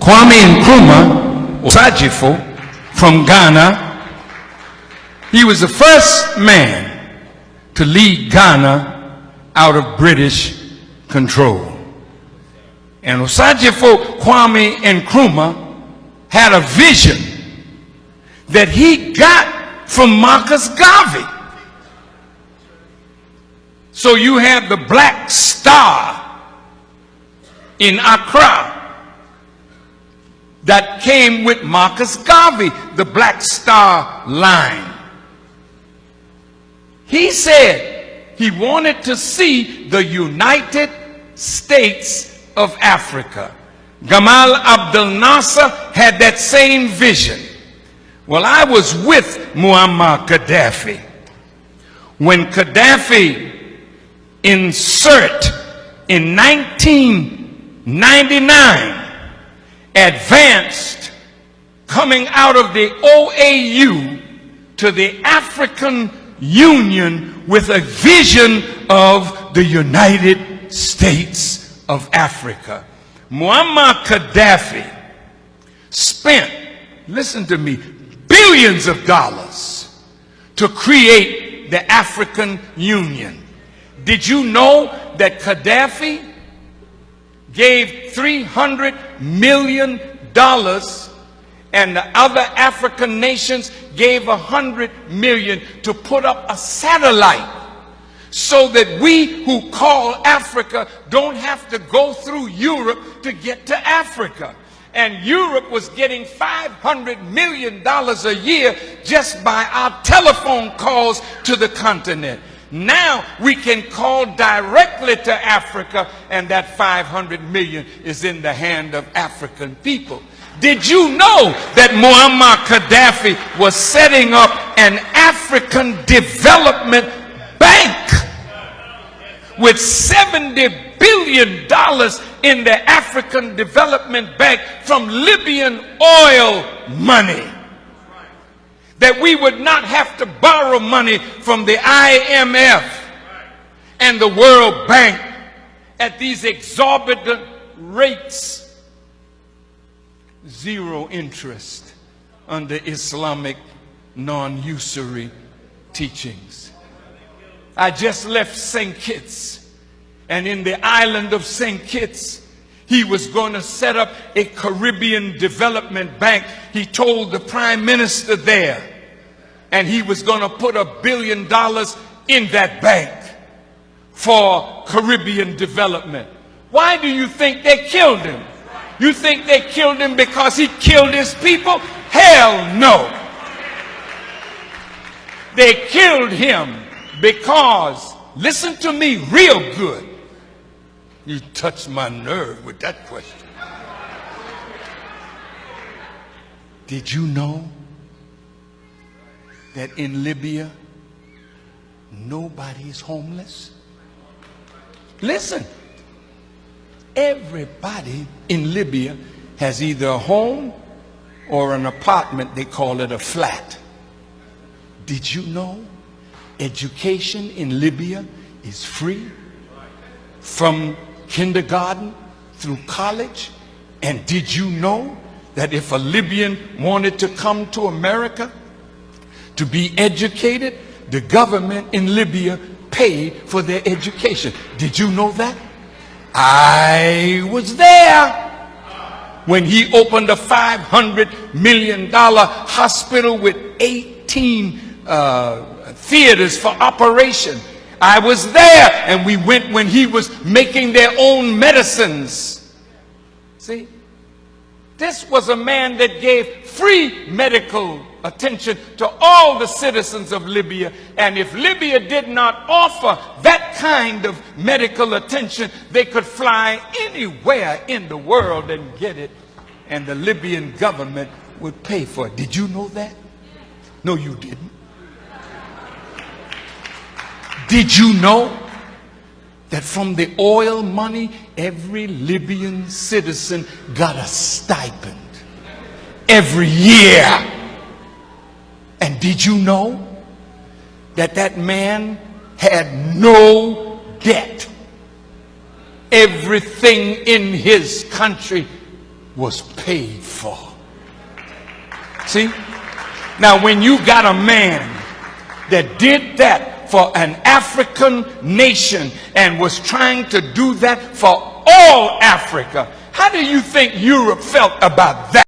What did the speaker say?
Kwame Nkrumah, Osajifo, from Ghana, he was the first man to lead Ghana out of British control. And Osajifo Kwame Nkrumah had a vision that he got from Marcus Garvey. So you have the Black Star in Accra that came with Marcus Garvey, the Black Star line. He said he wanted to see the United States of Africa. Gamal Abdel Nasser had that same vision. Well, I was with Muammar Gaddafi when Gaddafi in 1999 advanced, coming out of the OAU to the African Union with a vision of the United States of Africa. Muammar Gaddafi spent, listen to me, billions of dollars to create the African Union. Did you know that Gaddafi gave $300 million and the other African nations gave $100 million to put up a satellite so that we who call Africa don't have to go through Europe to get to Africa? And Europe was getting $500 million a year just by our telephone calls to the continent. Now we can call directly to Africa, and that $500 million is in the hand of African people. Did you know that Muammar Gaddafi was setting up an African development bank with $70 billion in the African Development Bank from Libyan oil money? That we would not have to borrow money from the IMF and the World Bank at these exorbitant rates. Zero interest under Islamic non-usury teachings. I just left St. Kitts, and in the island of St. Kitts, he was going to set up a Caribbean Development Bank. He told the Prime Minister there, and he was going to put $1 billion in that bank for Caribbean development. Why do you think they killed him? You think they killed him because he killed his people? Hell no. They killed him because, listen to me real good. You touched my nerve with that question. Did you know that in Libya, nobody is homeless? Listen, everybody in Libya has either a home or an apartment. They call it a flat. Did you know education in Libya is free from kindergarten through college? And did you know that if a Libyan wanted to come to America to be educated, the government in Libya paid for their education? Did you know that? I was there when he opened a $500 million hospital with 18 theaters for operation. I was there, and we went when he was making their own medicines. See, this was a man that gave free medical attention to all the citizens of Libya. And if Libya did not offer that kind of medical attention, they could fly anywhere in the world and get it, and the Libyan government would pay for it. Did you know that? No, you didn't. Did you know that from the oil money, every Libyan citizen got a stipend every year? And did you know that that man had no debt? Everything in his country was paid for. See? Now, when you got a man that did that for an African nation and was trying to do that for all Africa, how do you think Europe felt about that?